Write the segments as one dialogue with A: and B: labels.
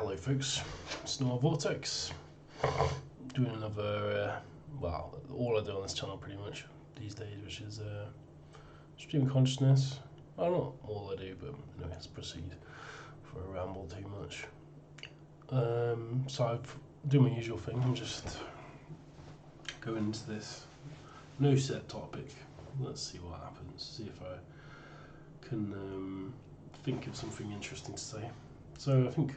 A: Hello folks, Snow Vortex, doing another, well, all I do on this channel pretty much these days, which is stream consciousness. Well, not all I do, but anyway, let's proceed before I ramble too much. So I've do my usual thing, I'm just going into this no set topic. Let's see what happens, see if I can think of something interesting to say. So I think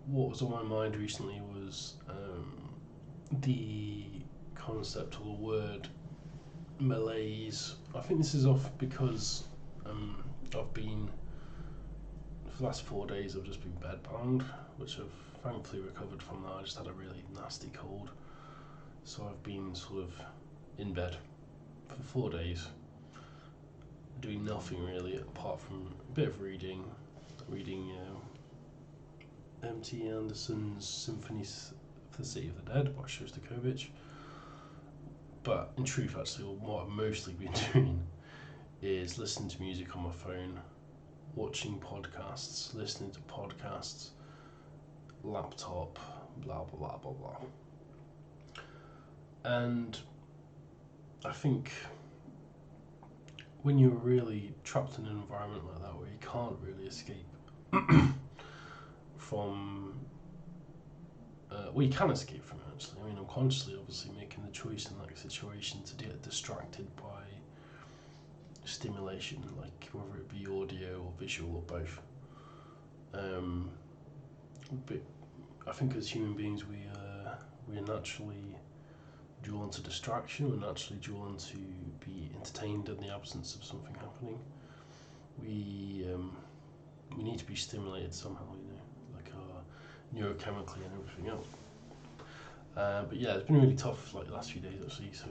A: what was on my mind recently was the concept or the word malaise. I think this is off because I've been, for the last 4 days I've just been bedbound, which I've thankfully recovered from now. I just had a really nasty cold, so I've been sort of in bed for 4 days doing nothing really apart from a bit of reading M.T. Anderson's Symphonies for the City of the Dead by Shostakovich. But in truth, actually, what I've mostly been doing is listening to music on my phone, watching podcasts, listening to podcasts, laptop, blah blah blah blah blah. And I think when you're really trapped in an environment like that where you can't really escape from well, you can escape from it actually. I mean, I'm consciously obviously making the choice in that situation to get distracted by stimulation, like whether it be audio or visual or both. But I think as human beings we are naturally drawn to distraction. We're naturally drawn to be entertained in the absence of something happening. We need to be stimulated somehow, like neurochemically and everything else. But yeah, it's been really tough like the last few days actually. So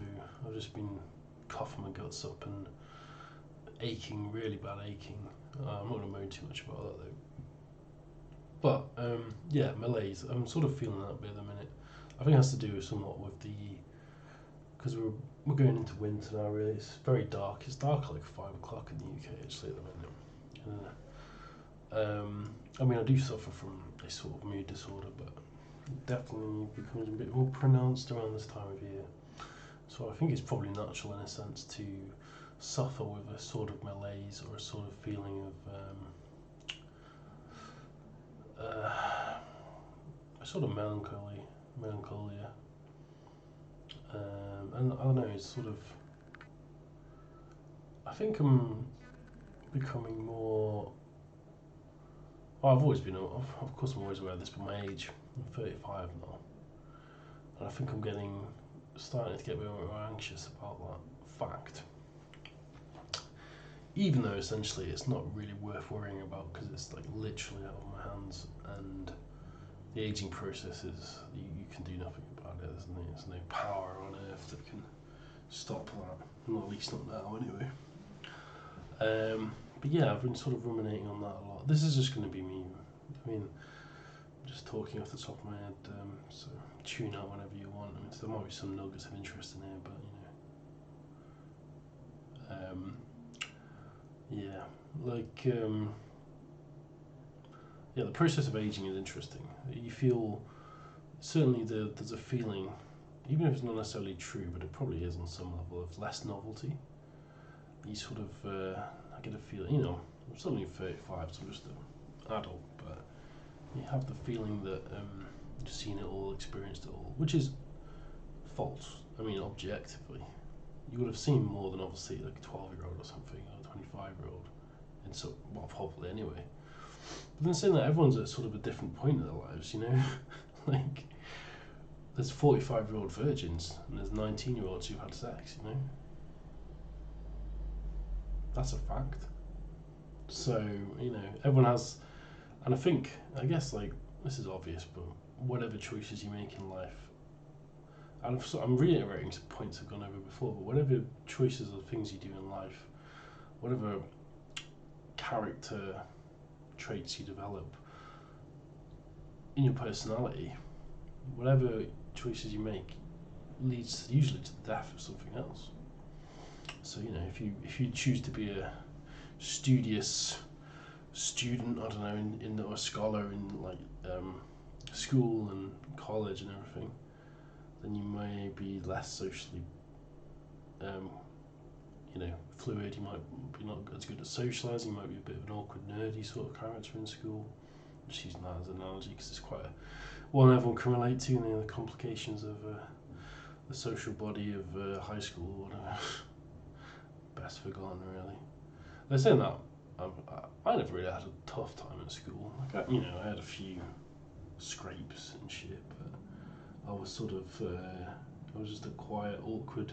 A: I've just been coughing my guts up and aching, really bad aching. I'm not going to moan too much about that though. But yeah, malaise. I'm sort of feeling that bit at the minute. I think it has to do somewhat with because we're going into winter now. Really, it's very dark. It's dark at like 5 o'clock in the UK actually at the minute. I mean, I do suffer from a sort of mood disorder, but it definitely becomes a bit more pronounced around this time of year. So I think it's probably natural in a sense to suffer with a sort of malaise or a sort of feeling of a sort of melancholia. And I don't know, it's sort of, I think I'm becoming more, well, I've always been, of course I'm always aware of this, but my age, I'm 35 now, and I think I'm starting to get a bit more anxious about that fact, even though essentially it's not really worth worrying about because it's like literally out of my hands, and the aging process is, you can do nothing about it. There's no power on earth that can stop that, well, at least not now anyway. But yeah, I've been sort of ruminating on that a lot. This is just going to be me. I mean, just talking off the top of my head, so tune out whenever you want. I mean, so there might be some nuggets of interest in here, but yeah, like yeah, the process of aging is interesting. You feel, certainly there's a feeling, even if it's not necessarily true, but it probably is on some level, of less novelty. You sort of, I get a feeling, I'm still only 35, so I'm just an adult, but you have the feeling that you've seen it all, experienced it all, which is false. I mean, objectively, you would have seen more than obviously like a 12-year-old or something, or a 25-year-old, and so, well, probably anyway. But then saying that, everyone's at sort of a different point in their lives, like there's 45-year-old virgins and there's 19-year-olds who've had sex, That's a fact. So, everyone has, and I guess like, this is obvious, but whatever choices you make in life, and I'm reiterating some points I've gone over before, but whatever choices or things you do in life, whatever character traits you develop in your personality, whatever choices you make leads usually to the death of something else. So if you choose to be a studious student, I don't know, or a scholar in like school and college and everything, then you may be less socially, um, fluid. You might be not as good at socialising. You might be a bit of an awkward, nerdy sort of character in school. Just using that as an analogy because it's quite one everyone can relate to, the complications of the social body of high school or whatever. Best forgotten, really. They're saying that I never really had a tough time at school. Like I had a few scrapes and shit, but I was sort of I was just a quiet, awkward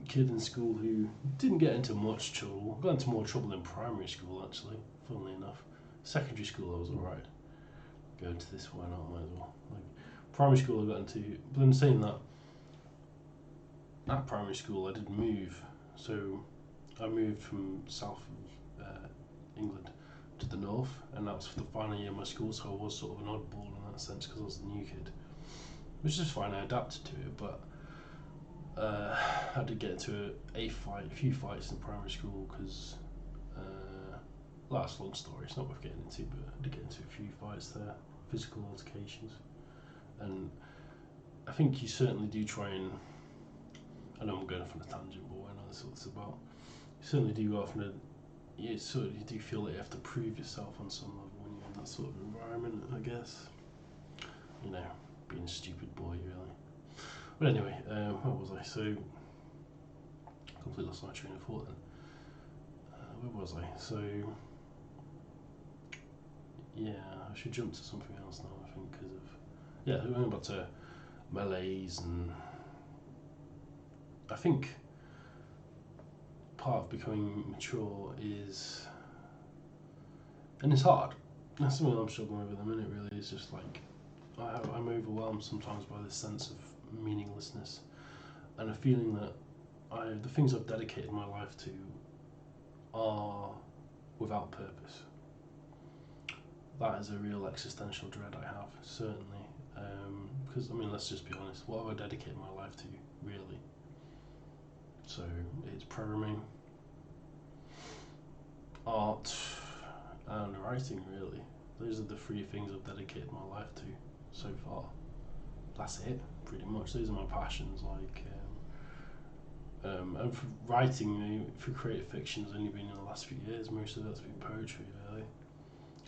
A: kid in school who didn't get into much trouble. Got into more trouble in primary school, actually, funnily enough. Secondary school, I was alright. Go to this, why not? Might as well. Like primary school, I got into. But then saying that, at primary school, I did move. So I moved from south of England to the north, and that was for the final year of my school. So I was sort of an oddball in that sense because I was the new kid, which is fine. I adapted to it, but I did get into a few fights in primary school because. That's a long story, it's not worth getting into, but I did get into a few fights there, physical altercations. And I think you certainly do try and, I know I'm going off on a tangent, but I know that's what it's about. You certainly do go off on you do feel that you have to prove yourself on some level when you're in that sort of environment, I guess. Being a stupid boy, really. But anyway, where was I? So, completely lost my train of thought then. Where was I? So, yeah, I should jump to something else now, I think, because of... we went back to Malaise, and I think part of becoming mature is... And it's hard. That's something I'm struggling with at the minute, really, is just like... I'm overwhelmed sometimes by this sense of meaninglessness and a feeling that the things I've dedicated my life to are without purpose. That is a real existential dread I have, certainly. Because, let's just be honest, what have I dedicated my life to, really? So, it's programming, art, and writing, really. Those are the three things I've dedicated my life to so far. That's it, pretty much. Those are my passions, and for writing, for creative fiction, has only been in the last few years. Most of that's been poetry, really.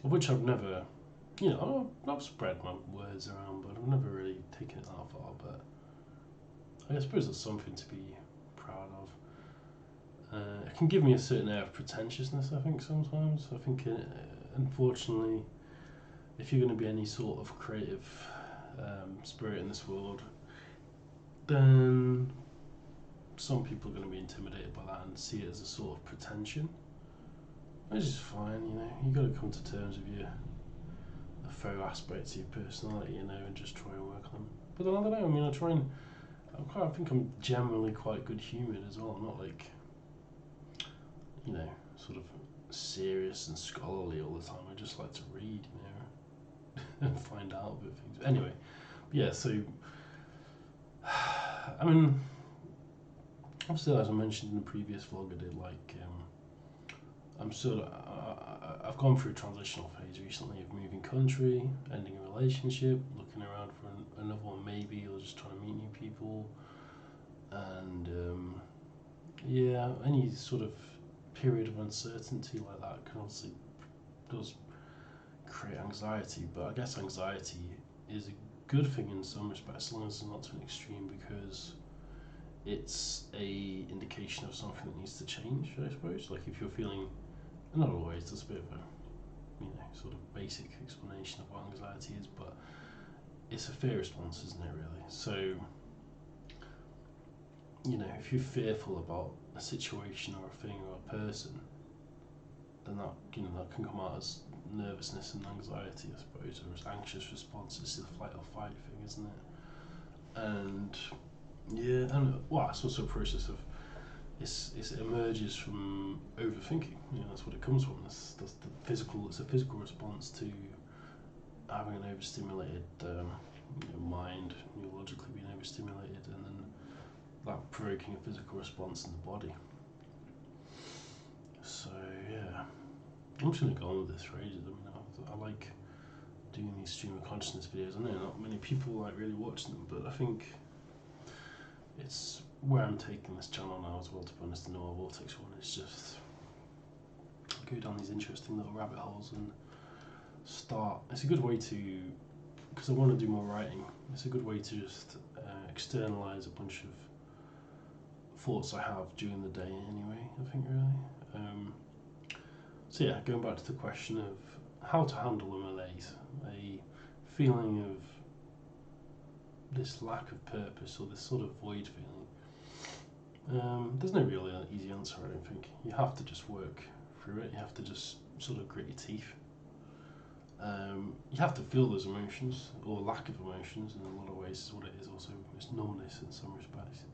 A: Of which I've never, I've spread my words around, but I've never really taken it that far. But I suppose that's something to be proud of. It can give me a certain air of pretentiousness, I think, sometimes. I think, unfortunately, if you're going to be any sort of creative spirit in this world, then some people are going to be intimidated by that and see it as a sort of pretension. Which is fine, you got to come to terms with the faux aspects of your personality, and just try and work on them. But then I don't know, I think I'm generally quite good humoured as well. I'm not like, sort of serious and scholarly all the time. I just like to read, and find out about things. Anyway, yeah, so, obviously, as I mentioned in the previous vlog, I did I've gone through a transitional phase recently of moving country, ending a relationship, looking around for another one maybe, or just trying to meet new people, and any sort of period of uncertainty like that can obviously does create anxiety, but I guess anxiety is a good thing in some respects, as long as it's not to an extreme, because it's a indication of something that needs to change, I suppose. Like if you're feeling, not always, there's a bit of a sort of basic explanation of what anxiety is, but it's a fear response, isn't it, really? So, if you're fearful about a situation or a thing or a person, then that can come out as nervousness and anxiety, I suppose, or as anxious responses to the flight or fight thing, isn't it? And it's also a process of it emerges from overthinking. That's what it comes from. That's the physical. It's a physical response to having an overstimulated mind, neurologically being overstimulated, and then that provoking a physical response in the body. So I'm just gonna go on with this for ages. I mean, I like doing these stream of consciousness videos. I know not many people like really watching them, but I think it's where I'm taking this channel now as well. To be honest, the Noir Vortex one is just go down these interesting little rabbit holes and start. It's a good way to, because I want to do more writing. It's a good way to just externalize a bunch of thoughts I have during the day. Anyway, I think really. So yeah, going back to the question of how to handle a malaise, a feeling of this lack of purpose or this sort of void feeling. There's no real easy answer, I don't think. You have to just work through it. You have to just sort of grit your teeth. You have to feel those emotions, or lack of emotions in a lot of ways is what it is also. It's numbness in some respects.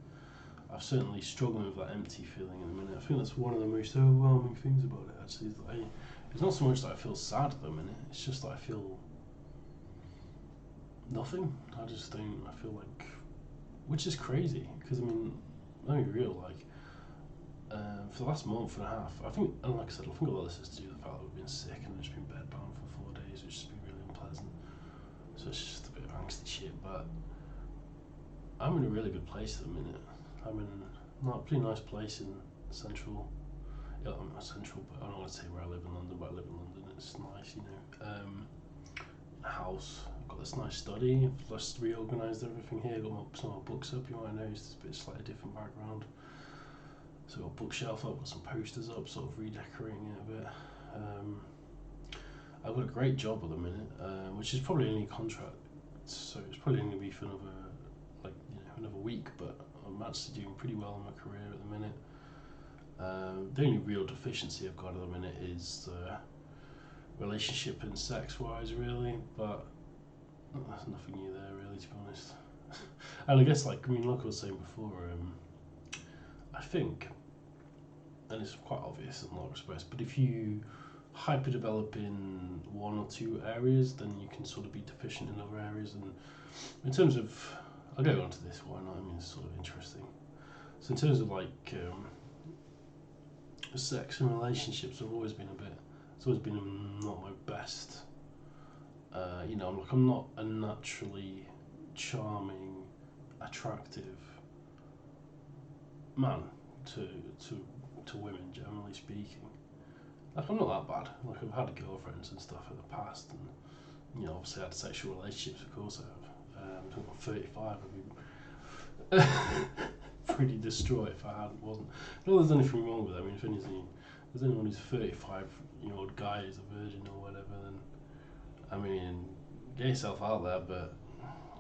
A: I've certainly struggled with that empty feeling in a minute. I think that's one of the most overwhelming things about it actually, is that it's not so much that I feel sad at the minute, it's just that I feel nothing. I just don't, I feel like, which is crazy, because I mean, let me be real, like, for the last month and a half, I think, and like I said, I think a lot of this has to do with the fact that we've been sick and I've just been bedbound for 4 days, which has been really unpleasant. So it's just a bit of angsty shit, but I'm in a really good place at the minute. I'm in a pretty nice place in central. Yeah, I'm not central, but I'm not going to say where I live in London, but I live in London. It's nice, you know. A house. I've got this nice study. I've just reorganised everything here. Got some of my books up. You might notice it's a bit slightly different background. So I've got a bookshelf up, got some posters up, sort of redecorating it a bit. I've got a great job at the minute, which is probably only a contract, so it's probably only going to be for another week, but I'm actually doing pretty well in my career at the minute. The only real deficiency I've got at the minute is relationship and sex-wise, really, but there's nothing new there, really, to be honest. And I guess, like I was saying before, I think, and it's quite obvious in a lot of respects, but if you hyper-develop in one or two areas, then you can sort of be deficient in other areas. And in terms of, I'll go on to this one, I mean, it's sort of interesting. So in terms of like sex and relationships, it's always been not my best. You know, like I'm not a naturally charming, attractive man to women, generally speaking. Like I'm not that bad. Like I've had girlfriends and stuff in the past, and you know, obviously I had sexual relationships. Of course I have. I'm 35. I'd be pretty distraught if I wasn't. Not that there's anything wrong with it. I mean, if anything, if there's anyone who's 35-year-old guy is a virgin or whatever, then I mean, get yourself out there. But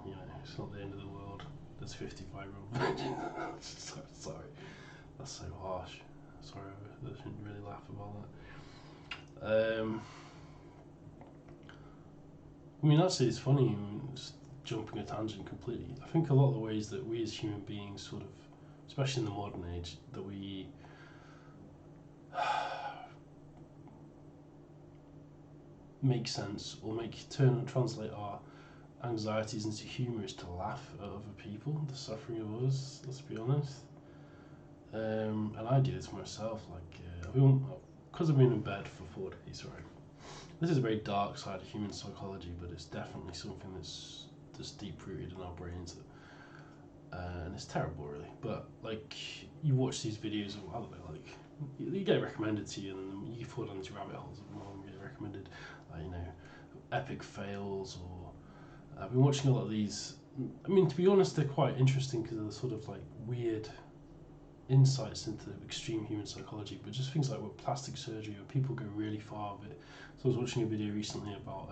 A: you know, it's not the end of the world. There's 55-year-old virgins. Sorry, that's so harsh. Sorry, I shouldn't really laugh about that. I mean, actually, it's funny. Just jumping a tangent completely. I think a lot of the ways that we as human beings, sort of, especially in the modern age, that we make sense or translate our anxieties into humour is to laugh at other people, the suffering of others. Let's be honest. And I do this myself. Like, because I've been in bed for 4 days, right? This is a very dark side of human psychology, but it's definitely something that's deep rooted in our brains, and it's terrible, really. But like, you watch these videos of, I don't know, like you get recommended to you, and then you fall down these rabbit holes of them get recommended, like, you know, epic fails, or I've been watching a lot of these. I mean, to be honest, they're quite interesting because they're sort of like weird insights into extreme human psychology, but just things like with plastic surgery, where people go really far with it. So I was watching a video recently about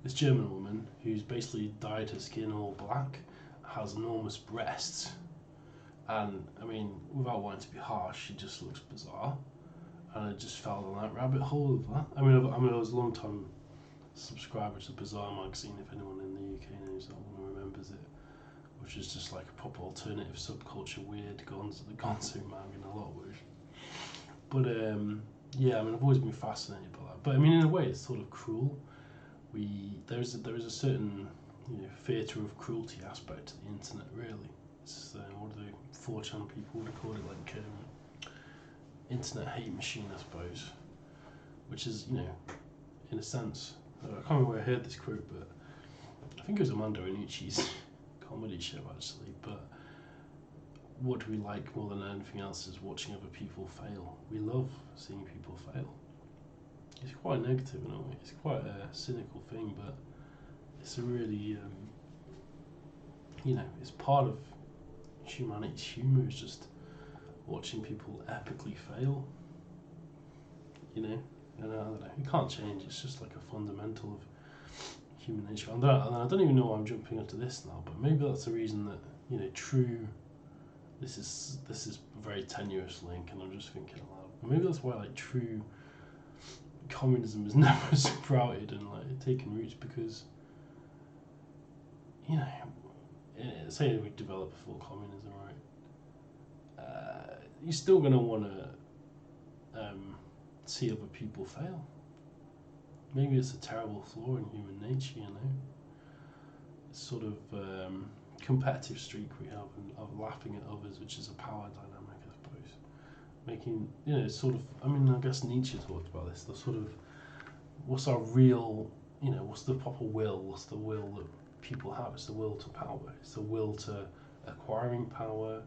A: this German woman who's basically dyed her skin all black, has enormous breasts, and I mean, without wanting to be harsh, she just looks bizarre, and I just fell down that rabbit hole of that. I was a long time subscriber to Bizarre magazine, if anyone in the UK knows that one or remembers it, which is just like a proper alternative subculture, weird gonzo mag in a lot of ways. But yeah, I mean, I've always been fascinated by that. But I mean, in a way, it's sort of cruel. There is a certain, you know, theatre of cruelty aspect to the internet, really. It's what do the 4chan people would call it, like internet hate machine, I suppose. which is, you know, in a sense, I can't remember where I heard this quote, but I think it was Armando Iannucci's comedy show actually. But what do we like more than anything else is watching other people fail. We love seeing people fail. It's quite negative in a way. It's quite a cynical thing, but it's a really, you know, it's part of humanity's humour. Is just watching people epically fail. You know, and I don't know. It can't change. It's just like a fundamental of human nature. And I don't even know why I'm jumping onto this now, but maybe that's the reason that, you know, true. This is a very tenuous link, and I'm just thinking aloud. But maybe that's why like true communism has never sprouted and like taken roots, because, you know, say we develop a full communism, right? You're still gonna want to see other people fail. Maybe it's a terrible flaw in human nature, you know. It's sort of competitive streak we have of laughing at others, which is a power dynamic, I suppose. Making, you know, sort of, I mean, I guess Nietzsche talked about this, the sort of, what's our real, you know, what's the proper will, what's the will that people have? It's the will to power, it's the will to acquiring power,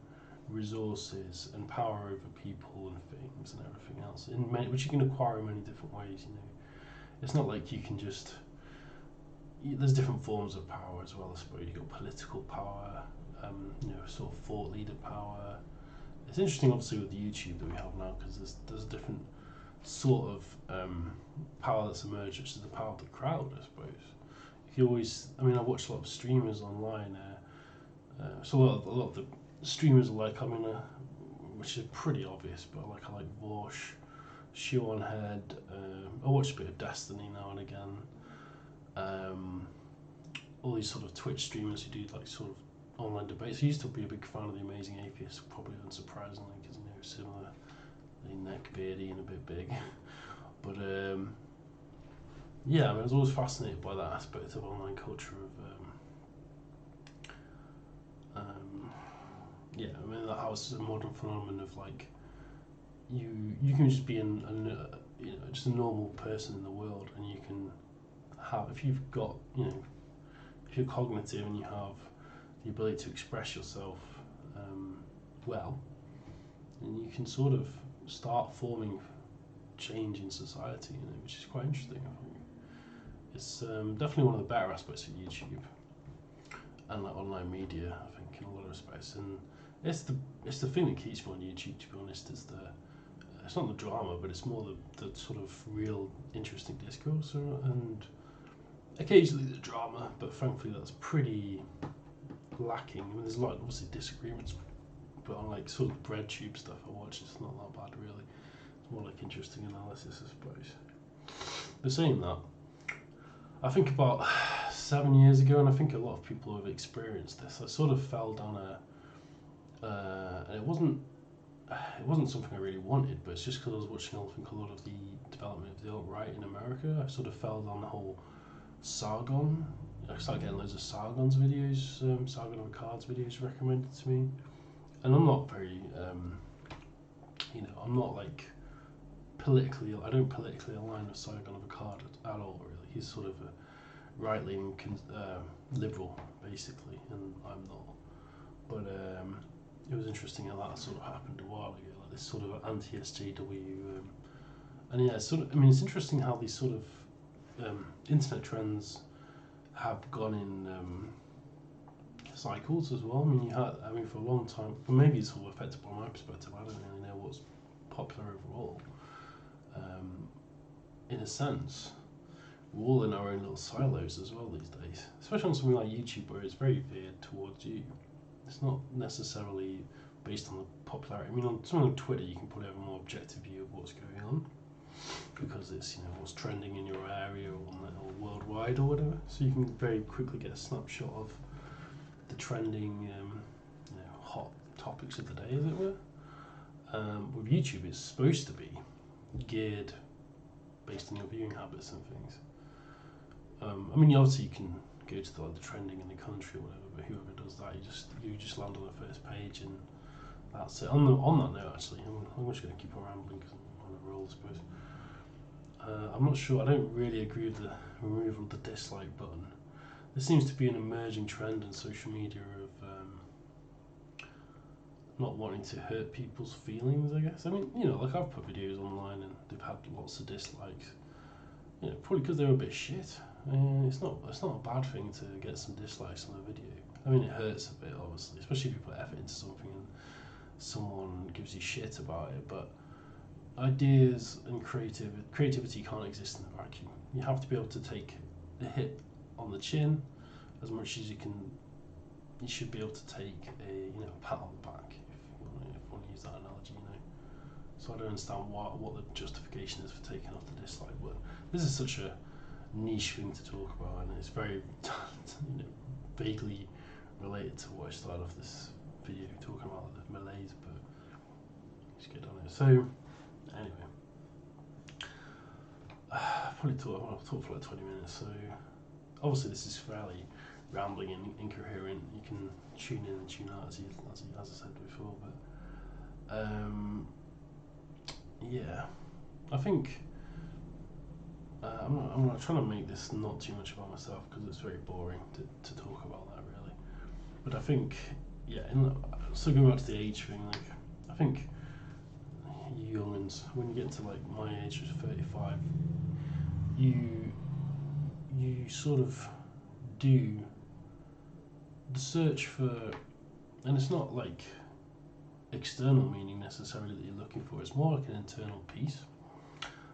A: resources, and power over people and things and everything else, which you can acquire in many different ways, you know. It's not like you can just, there's different forms of power as well, I suppose. You've got political power, you know, sort of thought leader power. It's interesting, obviously, with the YouTube that we have now, because there's a different sort of power that's emerged, which is the power of the crowd, I suppose. You always, I mean, I watch a lot of streamers online. So a lot of the streamers are like, I mean, which is pretty obvious, but I like Vorsh, Shoe on Head. I watch a bit of Destiny now and again. All these sort of Twitch streamers who do like sort of online debates. I used to be a big fan of the Amazing Atheist, probably unsurprisingly, because, you know, similarly neck-beardy and a bit big. But yeah, I mean, I was always fascinated by that aspect of online culture of yeah, I mean, that was a modern phenomenon of like you can just be you know, just a normal person in the world, and you can have, if you've got, you know, if you're cognitive and you have the ability to express yourself well, then you can sort of start forming change in society, you know, which is quite interesting, I think. It's definitely one of the better aspects of YouTube and like online media, I think, in a lot of respects. And it's the thing that keeps me on YouTube, to be honest. It's not the drama, but it's more the sort of real interesting discourse, and occasionally the drama, but thankfully that's pretty lacking. I mean, there's a lot, obviously, disagreements, but on like sort of bread tube stuff I watch, it's not that bad really. It's more like interesting analysis, I suppose. But saying that, I think about 7 years ago, and I think a lot of people have experienced this, I sort of fell down and it wasn't something I really wanted, but it's just because I was watching, I think, a lot of the development of the alt-right in America. I sort of fell down the whole Sargon. I started getting loads of Sargon's videos, Sargon of Akkad's videos recommended to me. And I'm not very, you know, I'm not like I don't politically align with Sargon of Akkad at all, really. He's sort of a right-leaning liberal, basically, and I'm not. But it was interesting how that sort of happened a while ago, like this sort of anti-SJW. And yeah, sort of, I mean, it's interesting how these sort of internet trends have gone in cycles as well. I mean, for a long time, but maybe it's all affected by my perspective. I don't really know what's popular overall. In a sense, we're all in our own little silos as well these days, especially on something like YouTube, where it's very veered towards you. It's not necessarily based on the popularity. I mean, on something like Twitter, you can probably have a more objective view of what's going on, because it's, you know, what's trending in your area or worldwide or whatever. So you can very quickly get a snapshot of the trending, you know, hot topics of the day, as it were. With YouTube, it's supposed to be geared based on your viewing habits and things. I mean, obviously you can go to the trending in the country or whatever, but whoever does that, you just land on the first page, and that's it. On that note, actually, I'm just going to keep on rambling because I'm on a roll, I suppose. I'm not sure. I don't really agree with the removal of the dislike button. There seems to be an emerging trend in social media of not wanting to hurt people's feelings, I guess. I mean, you know, like I've put videos online and they've had lots of dislikes. You know, probably because they were a bit shit. It's not a bad thing to get some dislikes on a video. I mean, it hurts a bit, obviously, especially if you put effort into something and someone gives you shit about it. But ideas and creativity can't exist in a vacuum. You have to be able to take the hit on the chin as much as you can. You should be able to take a pat on the back, if you want to use that analogy. So I don't understand what the justification is for taking off the dislike button. This is such a niche thing to talk about, and it's very vaguely related to what I started off this video talking about, the malaise. But let's get on it. So anyway, I'll talk for like 20 minutes. So obviously this is fairly rambling and incoherent. You can tune in and tune out as I said before. But yeah, I think I'm not trying to make this not too much about myself because it's very boring to talk about that really. But I think so going back to the age thing, like I think you youngins, when you get to like my age, which is 35, you sort of do the search for, and it's not like external meaning necessarily that you're looking for, it's more like an internal peace.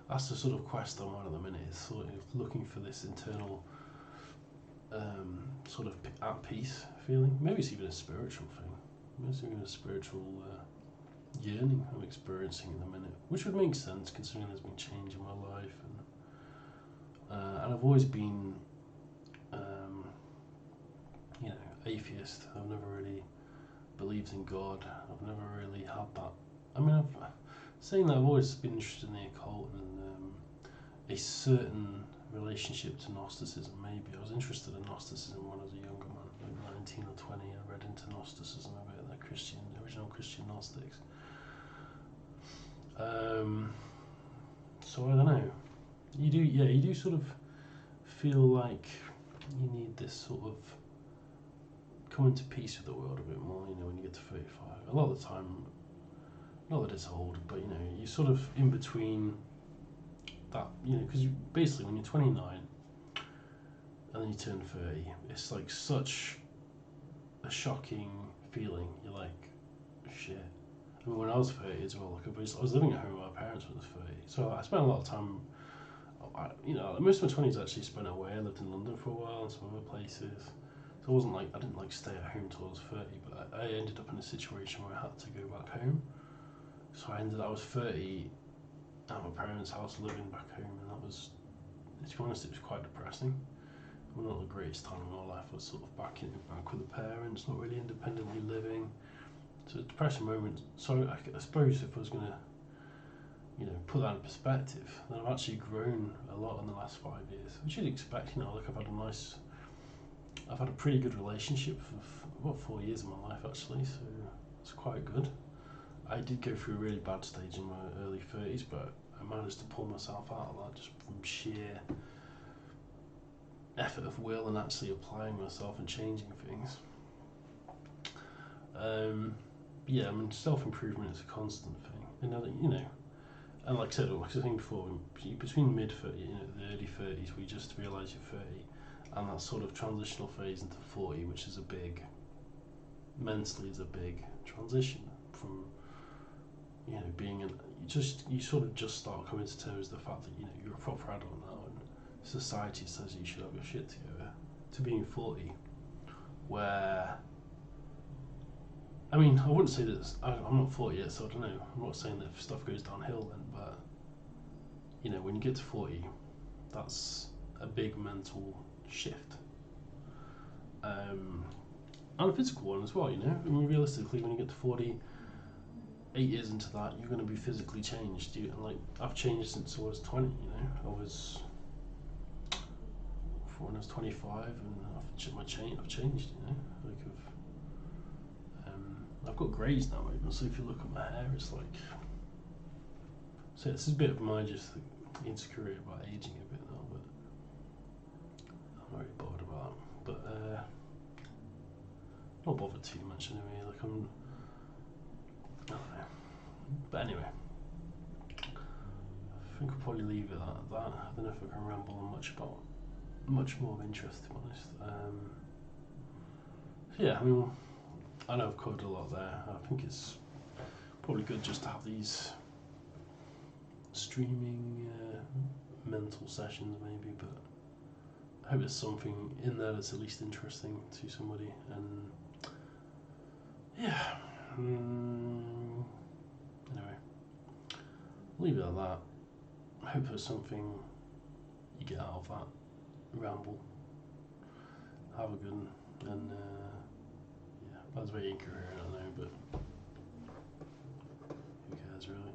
A: That's the sort of quest I'm on at the minute, is sort of looking for this internal sort of at peace feeling. Maybe it's even a spiritual thing. Maybe it's even a spiritual yearning I'm experiencing at the minute, which would make sense considering there's been change in my life, and I've always been atheist. I've never really believed in God. I've never really had that. I mean, saying that I've always been interested in the occult and a certain relationship to Gnosticism. Maybe I was interested in Gnosticism when I was a younger man, like 19 or 20. I read into Gnosticism a bit, like original Christian Gnostics. So I don't know. You do sort of feel like you need this sort of come into peace with the world a bit more, when you get to 35. A lot of the time, not that it's old, but you're sort of in between that, because you basically when you're 29 and then you turn 30, it's like such a shocking feeling. You're like, shit. I mean, when I was 30 as well, like I was living at home with my parents when I was 30, so I spent a lot of time. Most of my 20s actually spent away. I lived in London for a while and some other places. So it wasn't like I didn't stay at home till I was 30, but I ended up in a situation where I had to go back home. So I was 30 at my parents' house living back home, and that was, to be honest, it was quite depressing. Well, not the greatest time in my life. I was sort of back with the parents, not really independently living. So it's a depressing moment. So I suppose if I was going to put that in perspective, then I've actually grown a lot in the last 5 years, which you'd expect. Like I've had a pretty good relationship for 4 years of my life actually, so it's quite good. I did go through a really bad stage in my early 30s, but I managed to pull myself out of that just from sheer effort of will and actually applying myself and changing things. I mean, self-improvement is a constant thing, and like I said, like I was saying before, between mid-30s, the early 30s, we just realise you're 30, and that sort of transitional phase into 40, which is mentally is a big transition from, being you sort of just start coming to terms with the fact that, you're a proper adult now, and society says you should have your shit together, to being 40, where, I mean, I wouldn't say that I'm not 40 yet, so I don't know. I'm not saying that stuff goes downhill then, but when you get to 40, that's a big mental shift, and a physical one as well. I mean, realistically, when you get to 40, 8 years into that, you're going to be physically changed. And like I've changed since I was 20. I was when I was 25, and I've changed. I've got greys now even, so if you look at my hair, it's like, so this is a bit of my just insecurity about aging a bit now, but I'm not really bothered about that. But not bothered too much anyway. Like I don't know. But anyway, I think I'll probably leave it at that. I don't know if I can ramble on much more of interest, to be honest. Yeah, I mean, I know I've covered a lot there. I think it's probably good just to have these streaming mental sessions, maybe. But I hope there's something in there that's at least interesting to somebody. And yeah, anyway, leave it at that. I hope there's something you get out of that ramble. Have a good one, and yeah, that's very incoherent, I know, but who cares really?